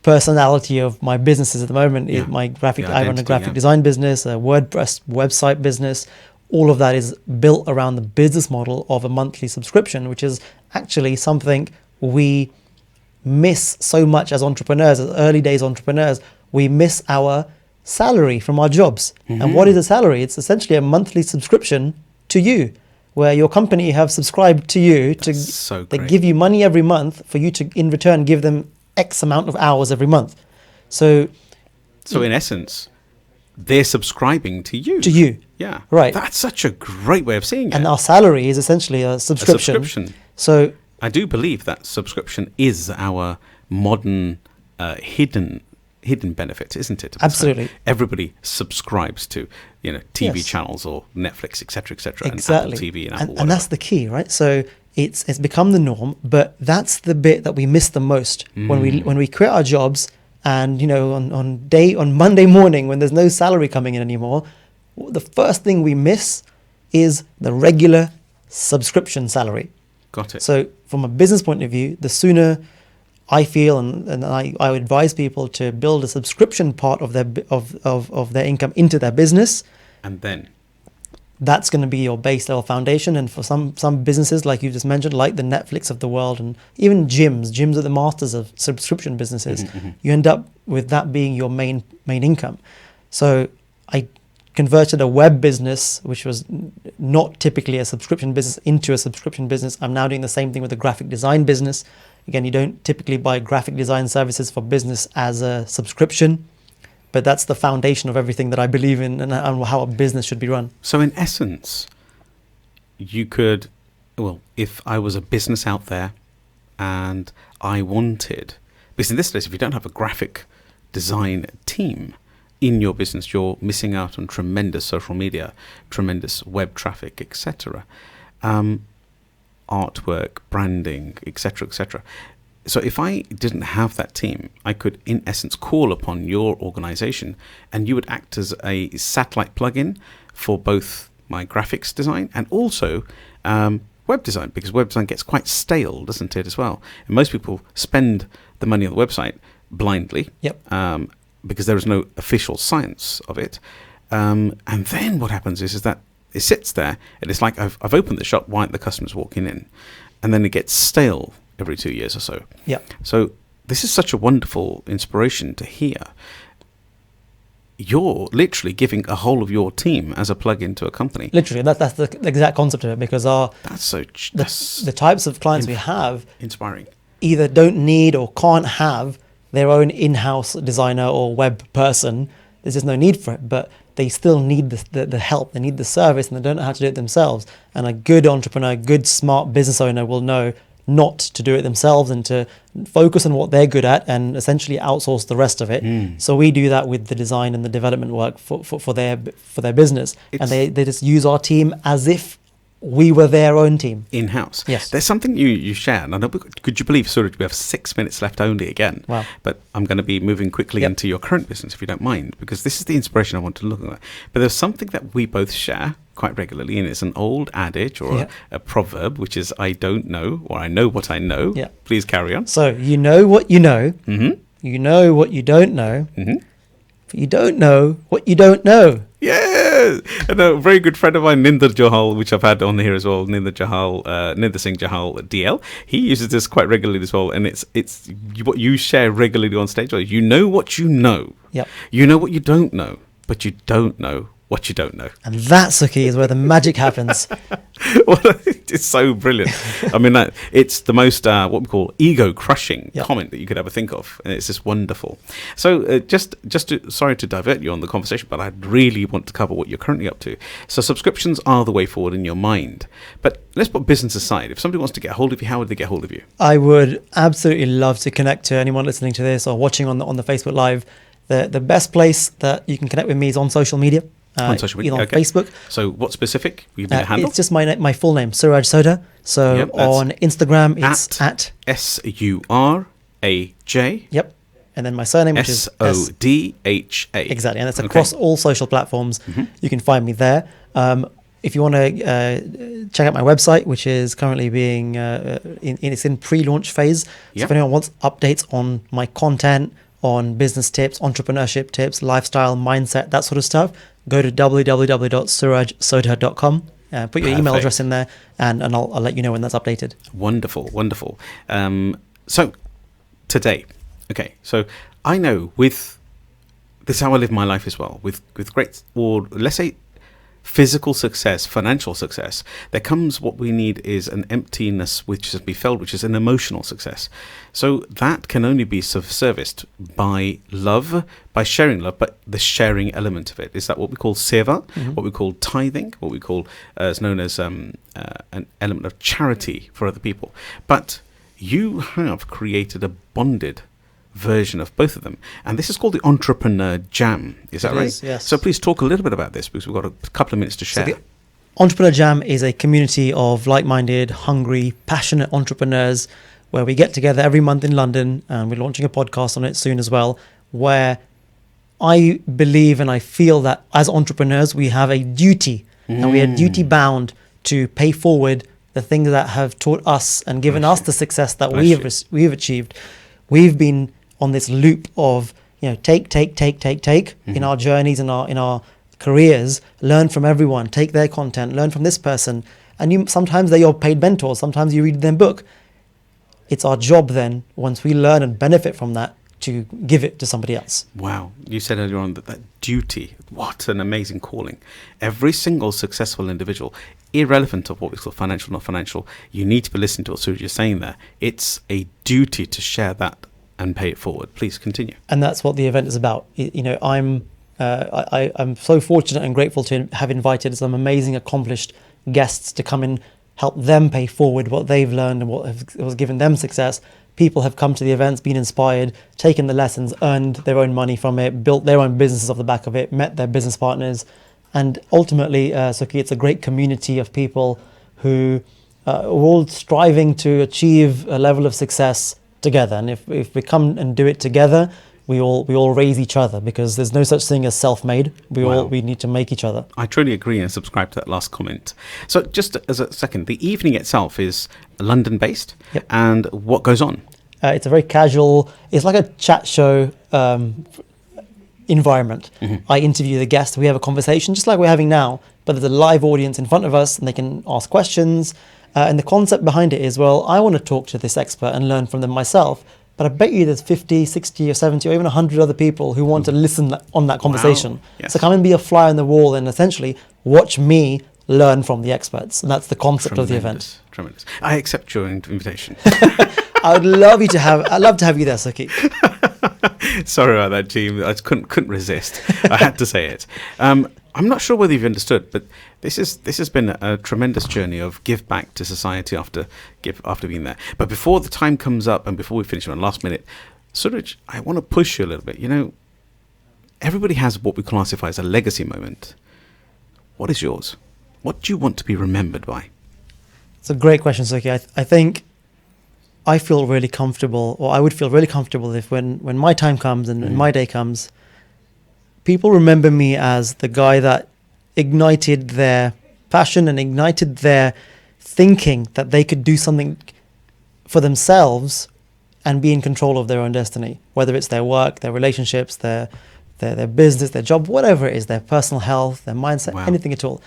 personality of my businesses at the moment. My graphic, I run a graphic design business, a WordPress website business. All of that is built around the business model of a monthly subscription, which is actually something we miss so much as entrepreneurs, as early days entrepreneurs. We miss our salary from our jobs. And what is a salary? It's essentially a monthly subscription to you, where your company have subscribed to you. They give you money every month for you to, in return, give them X amount of hours every month. So in essence, they're subscribing to you. To you. Yeah. Right. That's such a great way of seeing it. And our salary is essentially a subscription. So I do believe that subscription is our modern hidden benefit, isn't it? Absolutely. So everybody subscribes to, TV channels or Netflix, etc., exactly. and Apple TV and Apple. And that's the key, right? So it's become the norm, but that's the bit that we miss the most when we quit our jobs. And on Monday morning, when there's no salary coming in anymore, the first thing we miss is the regular subscription salary. Got it. So from a business point of view, the sooner I feel, and I would advise people to build a subscription part of their income into their business, and then that's going to be your base level foundation. And for some businesses, like you just mentioned, like the Netflix of the world, and even gyms are the masters of subscription businesses. You end up with that being your main income. So I converted a web business, which was not typically a subscription business, into a subscription business. I'm now doing the same thing with a graphic design business. Again, you don't typically buy graphic design services for business as a subscription, but that's the foundation of everything that I believe in and how a business should be run. So in essence, you could, if I was a business out there and I wanted, because in this case, if you don't have a graphic design team in your business, you're missing out on tremendous social media, tremendous web traffic, etc. Artwork, branding, etc., etc. So if I didn't have that team, I could, in essence, call upon your organization, and you would act as a satellite plugin for both my graphics design and also web design, because web design gets quite stale, doesn't it, as well? And most people spend the money on the website blindly. Yep. Because there is no official science of it. And then what happens is that it sits there, and it's like I've opened the shop while the customer's walking in, and then it gets stale every 2 years or so. Yeah. So this is such a wonderful inspiration to hear. You're literally giving a whole of your team as a plug-in to a company. Literally, that's the exact concept of it, because the types of clients we have inspiring either don't need or can't have their own in-house designer or web person. There's just no need for it, but they still need the help. They need the service, and they don't know how to do it themselves. And a good entrepreneur, good smart business owner will know not to do it themselves and to focus on what they're good at and essentially outsource the rest of it. So we do that with the design and the development work for their business. And they just use our team as if we were their own team. In-house. Yes. There's something you share, and I know, could you believe, Suraj, we have 6 minutes left only again. Wow. But I'm going to be moving quickly into your current business, if you don't mind, because this is the inspiration I want to look at. But there's something that we both share quite regularly, and it's an old adage or a proverb, which is, I don't know, or I know what I know. Yeah. Please carry on. So you know what you know. You know what you don't know. But you don't know what you don't know. Yeah, and a very good friend of mine, Ninder Johal, which I've had on here as well, Ninder Singh Johal DL. He uses this quite regularly as well, and it's what you share regularly on stage. You know what you know. Yep. You know what you don't know, but you don't know what you don't know. And that, Sukhi, is where the magic happens. Well, it's so brilliant. I mean, it's the most what we call ego-crushing comment that you could ever think of, and it's just wonderful. So, sorry to divert you on the conversation, but I really want to cover what you're currently up to. So, subscriptions are the way forward in your mind, but let's put business aside. If somebody wants to get a hold of you, how would they get hold of you? I would absolutely love to connect to anyone listening to this or watching on the Facebook Live. The best place that you can connect with me is on social media. On social media, on Facebook. So what specific? You need a handle? It's just my full name, Suraj Sodha. So on Instagram, it's at SURAJ. Yep. And then my surname, which is SODHA. Exactly. And it's across all social platforms. You can find me there. If you want to check out my website, which is currently being it's in pre-launch phase. So if anyone wants updates on my content, on business tips, entrepreneurship tips, lifestyle, mindset, that sort of stuff, go to www.surajsodha.com. Put your email address in there, and I'll let you know when that's updated. Wonderful. So today, okay, so I know with this is how I live my life as well. With great, or let's say, physical success, financial success, there comes what we need is an emptiness which has to be filled, which is an emotional success. So that can only be serviced by love, by sharing love, but the sharing element of it. Is that what we call seva, what we call tithing, what we call is known as an element of charity for other people. But you have created a bonded version of both of them, and this is called the Entrepreneur Jam. Is that right? Yes. So please talk a little bit about this, because we've got a couple of minutes to share. So the Entrepreneur Jam is a community of like-minded, hungry, passionate entrepreneurs where we get together every month in London, and we're launching a podcast on it soon as well, where I believe and I feel that as entrepreneurs we have a duty, and we are duty bound to pay forward the things that have taught us and given us the success that we've achieved. We've been on this loop of, take in our journeys, in our careers, learn from everyone, take their content, learn from this person. And sometimes they're your paid mentors, sometimes you read their book. It's our job then, once we learn and benefit from that, to give it to somebody else. Wow. You said earlier on that duty, what an amazing calling. Every single successful individual, irrelevant of what we call financial, not financial, you need to be listening to what Suraj is saying there. It's a duty to share that and pay it forward. Please continue. And that's what the event is about. I'm so fortunate and grateful to have invited some amazing, accomplished guests to come and help them pay forward what they've learned and what has given them success. People have come to the events, been inspired, taken the lessons, earned their own money from it, built their own businesses off the back of it, met their business partners. And ultimately, Sukhi, it's a great community of people who are all striving to achieve a level of success together. And if we come and do it together, we all raise each other, because there's no such thing as self-made. We need to make each other. I truly agree and subscribe to that last comment. So just as a second, the evening itself is London-based. Yep. And what goes on? It's a very casual, it's like a chat show environment. I interview the guest, we have a conversation just like we're having now, but there's a live audience in front of us and they can ask questions. And the concept behind it is, well, I want to talk to this expert and learn from them myself, but I bet you there's 50, 60 or 70 or even 100 other people who want to listen on that conversation. Wow. Yes. So come and be a fly on the wall and essentially watch me learn from the experts. And that's the concept of the event. Tremendous. I accept your invitation. I'd love to have you there, Sukhi. Sorry about that, team. I couldn't resist. I had to say it. I'm not sure whether you've understood, but this has been a tremendous journey of give back to society after being there. But before the time comes up and before we finish on last minute, Suraj, I want to push you a little bit. Everybody has what we classify as a legacy moment. What is yours? What do you want to be remembered by? It's a great question, Sukhi. I think I feel really comfortable, or I would feel really comfortable if when my time comes and when my day comes, people remember me as the guy that ignited their passion and ignited their thinking that they could do something for themselves and be in control of their own destiny, whether it's their work, their relationships, their business, their job, whatever it is, their personal health, their mindset, anything at all.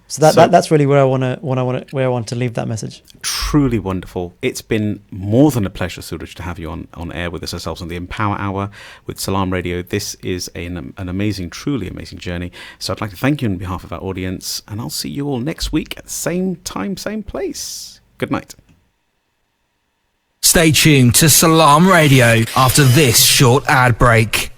So that's really where I want to leave that message. Truly wonderful. It's been more than a pleasure, Suraj, to have you on air with us ourselves on the Empower Hour with Salam Radio. This is an amazing, truly amazing journey. So I'd like to thank you on behalf of our audience, and I'll see you all next week at the same time, same place. Good night. Stay tuned to Salam Radio after this short ad break.